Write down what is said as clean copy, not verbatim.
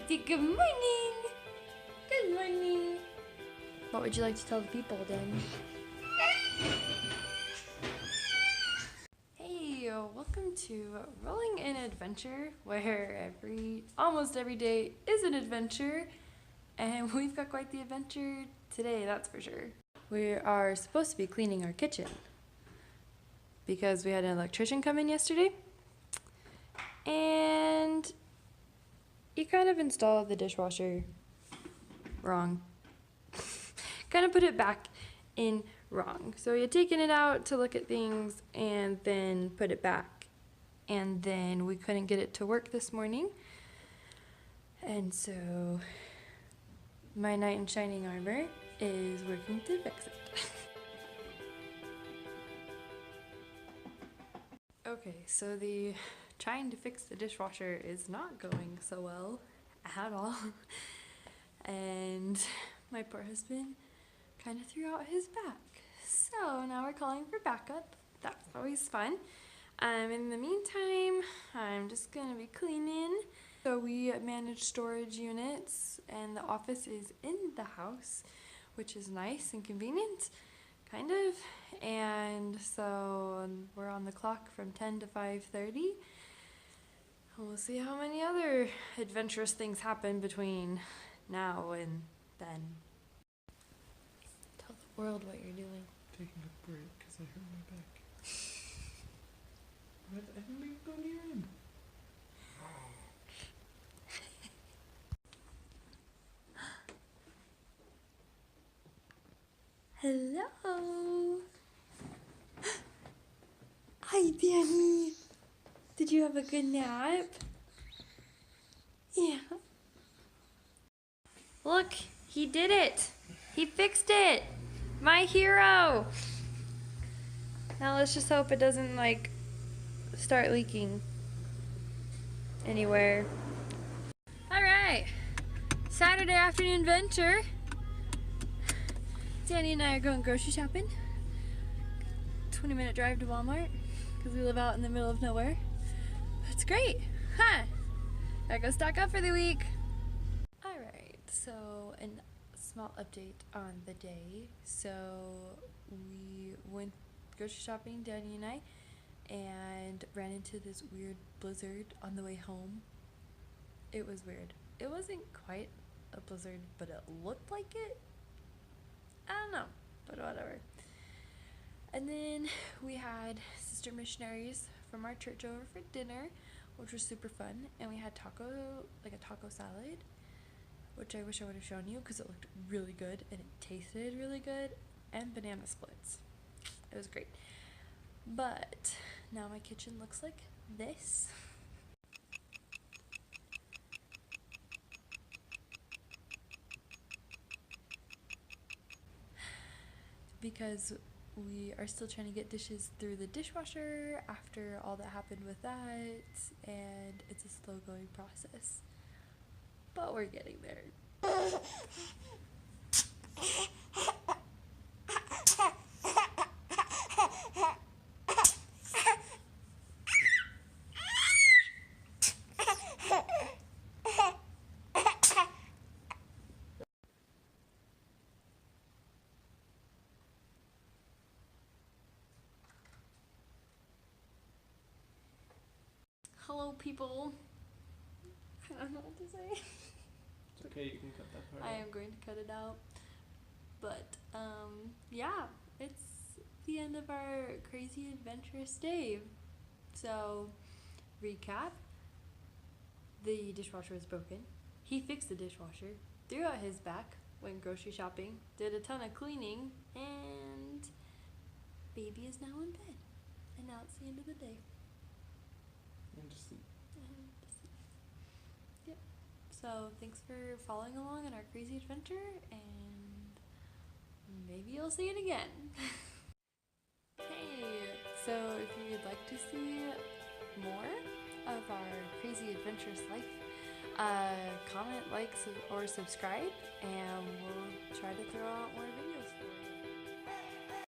Say good morning. Good morning. What would you like to tell the people, Danny? Hey, welcome to Rolling in Adventure, where almost every day is an adventure, and we've got quite the adventure today, that's for sure. We are supposed to be cleaning our kitchen because we had an electrician come in yesterday, and he kind of installed the dishwasher wrong. Kind of put it back in wrong. So he had taken it out to look at things and then put it back. And then we couldn't get it to work this morning. And so my knight in shining armor is working to fix it. Okay, so the trying to fix the dishwasher is not going so well at all. And my poor husband kind of threw out his back. So now we're calling for backup. That's always fun. In the meantime, I'm just gonna be cleaning. So we manage storage units and the office is in the house, which is nice and convenient, kind of. And so we're on the clock from 10 to 5:30. We'll see how many other adventurous things happen between now and then. Tell the world what you're doing. Taking a break because I hurt my back. What? I didn't even go near him. Hello. Hi, Danny. Did you have a good nap? Yeah. Look, he did it. He fixed it. My hero. Now let's just hope it doesn't like start leaking anywhere. All right, Saturday afternoon adventure. Danny and I are going grocery shopping. 20-minute drive to Walmart because we live out in the middle of nowhere. That's great, huh? Gotta go stock up for the week. All right, so a small update on the day. So we went grocery shopping, Danny and I, and ran into this weird blizzard on the way home. It was weird. It wasn't quite a blizzard, but it looked like it. I don't know, but whatever. And then we had sister missionaries from our church over for dinner, which was super fun. And we had a taco salad, which I wish I would have shown you because it looked really good and it tasted really good, and banana splits. It was great. But now my kitchen looks like this. Because we are still trying to get dishes through the dishwasher after all that happened with that, and it's a slow going process. But we're getting there. Hello, people. I don't know what to say. It's okay, you can cut that part I out. am going to cut it out. But, yeah, it's the end of our crazy adventurous day. So, recap. The dishwasher was broken. He fixed the dishwasher, threw out his back, went grocery shopping, did a ton of cleaning, and baby is now in bed. And now it's the end of the day. And just Yep. So thanks for following along on our crazy adventure, and maybe you'll see it again. Hey, so if you'd like to see more of our crazy adventurous life, comment, like, or subscribe, and we'll try to throw out more videos.